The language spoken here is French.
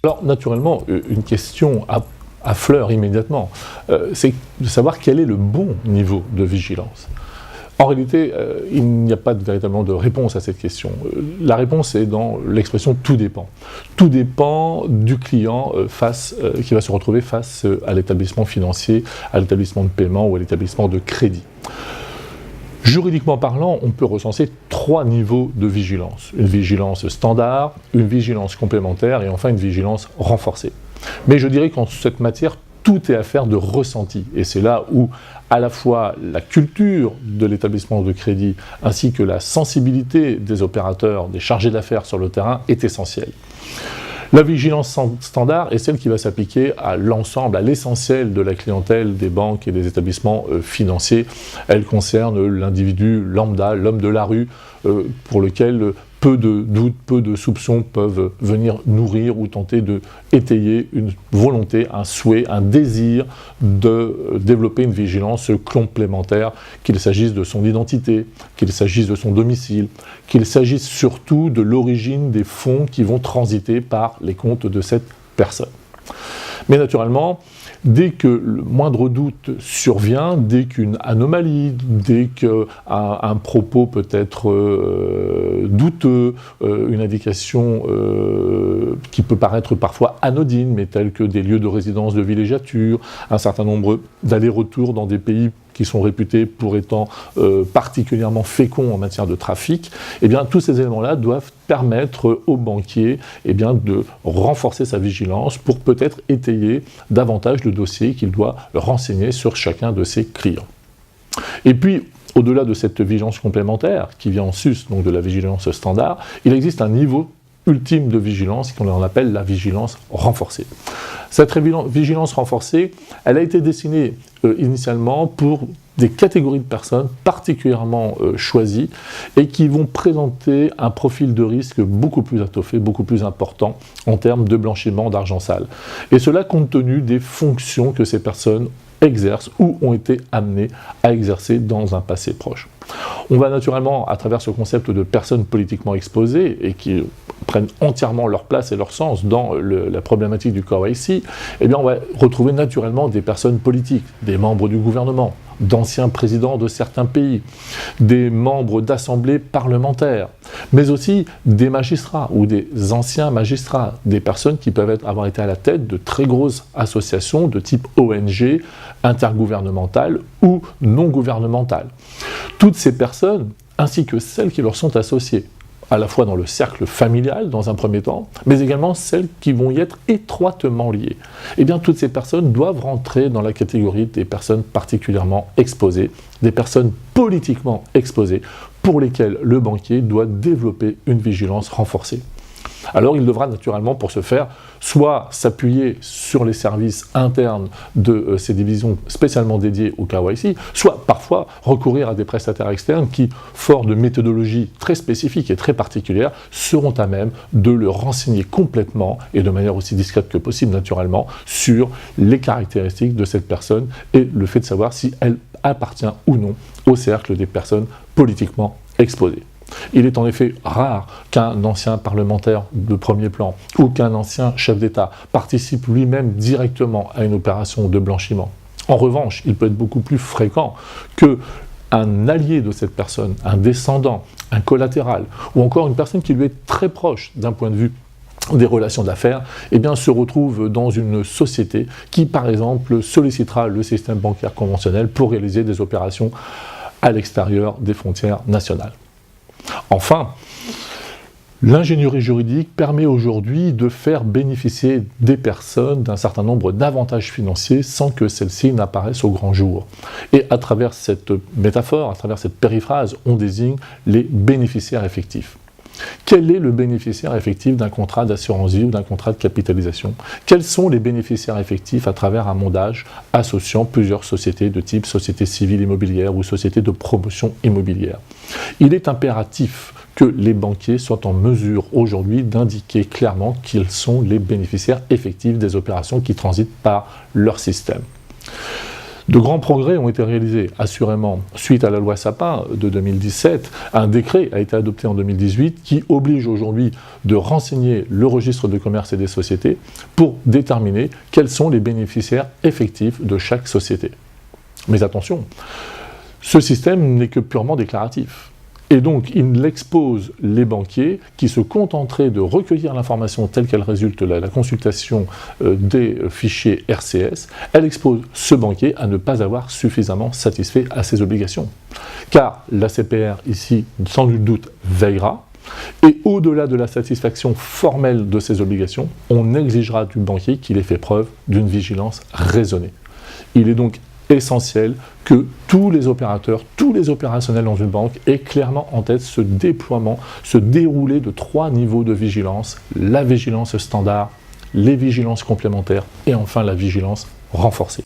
Alors, naturellement, une question affleure immédiatement, c'est de savoir quel est le bon niveau de vigilance. En réalité, il n'y a pas véritablement de réponse à cette question. La réponse est dans l'expression « tout dépend ». Tout dépend du client qui va se retrouver face à l'établissement financier, à l'établissement de paiement ou à l'établissement de crédit. Juridiquement parlant, on peut recenser 3 niveaux de vigilance. Une vigilance standard, une vigilance complémentaire et enfin une vigilance renforcée. Mais je dirais qu'en cette matière, tout est affaire de ressenti. Et c'est là où, à la fois, la culture de l'établissement de crédit ainsi que la sensibilité des opérateurs, des chargés d'affaires sur le terrain est essentielle. La vigilance standard est celle qui va s'appliquer à l'ensemble, à l'essentiel de la clientèle des banques et des établissements financiers. Elle concerne l'individu lambda, l'homme de la rue, pour lequel peu de doutes, peu de soupçons peuvent venir nourrir ou tenter de étayer une volonté, un souhait, un désir de développer une vigilance complémentaire, qu'il s'agisse de son identité, qu'il s'agisse de son domicile, qu'il s'agisse surtout de l'origine des fonds qui vont transiter par les comptes de cette personne. Mais naturellement, dès que le moindre doute survient, dès qu'une anomalie, dès qu'un propos peut être douteux, une indication qui peut paraître parfois anodine, mais telle que des lieux de résidence de villégiature, un certain nombre d'allers-retours dans des pays qui sont réputés pour étant particulièrement féconds en matière de trafic, eh bien, tous ces éléments-là doivent permettre au banquier de renforcer sa vigilance pour peut-être étayer davantage le dossier qu'il doit renseigner sur chacun de ses clients. Et puis, au-delà de cette vigilance complémentaire, qui vient en sus donc, de la vigilance standard, il existe un niveau ultime de vigilance qu'on appelle la vigilance renforcée. Cette vigilance renforcée, elle a été dessinée initialement pour des catégories de personnes particulièrement choisies et qui vont présenter un profil de risque beaucoup plus étoffé, beaucoup plus important en termes de blanchiment d'argent sale. Et cela compte tenu des fonctions que ces personnes exercent ou ont été amenées à exercer dans un passé proche. On va naturellement, à travers ce concept de personnes politiquement exposées et qui prennent entièrement leur place et leur sens dans la problématique du KYC, eh bien on va retrouver naturellement des personnes politiques, des membres du gouvernement, d'anciens présidents de certains pays, des membres d'assemblées parlementaires, mais aussi des magistrats ou des anciens magistrats, des personnes qui peuvent avoir été à la tête de très grosses associations de type ONG, intergouvernementales ou non gouvernementales. Toutes ces personnes, ainsi que celles qui leur sont associées, à la fois dans le cercle familial, dans un premier temps, mais également celles qui vont y être étroitement liées. Eh bien, toutes ces personnes doivent rentrer dans la catégorie des personnes particulièrement exposées, des personnes politiquement exposées, pour lesquelles le banquier doit développer une vigilance renforcée. Alors, il devra naturellement, pour ce faire, soit s'appuyer sur les services internes de ces divisions spécialement dédiées au KYC, soit parfois recourir à des prestataires externes qui, forts de méthodologies très spécifiques et très particulières, seront à même de le renseigner complètement et de manière aussi discrète que possible, naturellement, sur les caractéristiques de cette personne et le fait de savoir si elle appartient ou non au cercle des personnes politiquement exposées. Il est en effet rare qu'un ancien parlementaire de premier plan ou qu'un ancien chef d'État participe lui-même directement à une opération de blanchiment. En revanche, il peut être beaucoup plus fréquent qu'un allié de cette personne, un descendant, un collatéral, ou encore une personne qui lui est très proche d'un point de vue des relations d'affaires, eh bien, se retrouve dans une société qui, par exemple, sollicitera le système bancaire conventionnel pour réaliser des opérations à l'extérieur des frontières nationales. Enfin, l'ingénierie juridique permet aujourd'hui de faire bénéficier des personnes d'un certain nombre d'avantages financiers sans que celles-ci n'apparaissent au grand jour. Et à travers cette métaphore, à travers cette périphrase, on désigne les bénéficiaires effectifs. Quel est le bénéficiaire effectif d'un contrat d'assurance vie ou d'un contrat de capitalisation? Quels sont les bénéficiaires effectifs à travers un mondage associant plusieurs sociétés de type société civile immobilière ou société de promotion immobilière? Il est impératif que les banquiers soient en mesure aujourd'hui d'indiquer clairement quels sont les bénéficiaires effectifs des opérations qui transitent par leur système. De grands progrès ont été réalisés, assurément. Suite à la loi Sapin de 2017, un décret a été adopté en 2018 qui oblige aujourd'hui de renseigner le registre de commerce et des sociétés pour déterminer quels sont les bénéficiaires effectifs de chaque société. Mais attention, ce système n'est que purement déclaratif. Et donc, il expose les banquiers qui se contenteraient de recueillir l'information telle qu'elle résulte de la consultation des fichiers RCS, elle expose ce banquier à ne pas avoir suffisamment satisfait à ses obligations. Car l'ACPR, ici, sans nul doute, veillera, et au-delà de la satisfaction formelle de ses obligations, on exigera du banquier qu'il ait fait preuve d'une vigilance raisonnée. Il est donc essentiel que tous les opérateurs, tous les opérationnels dans une banque aient clairement en tête ce déploiement, ce déroulé de 3 niveaux de vigilance, la vigilance standard, les vigilances complémentaires et enfin la vigilance renforcée.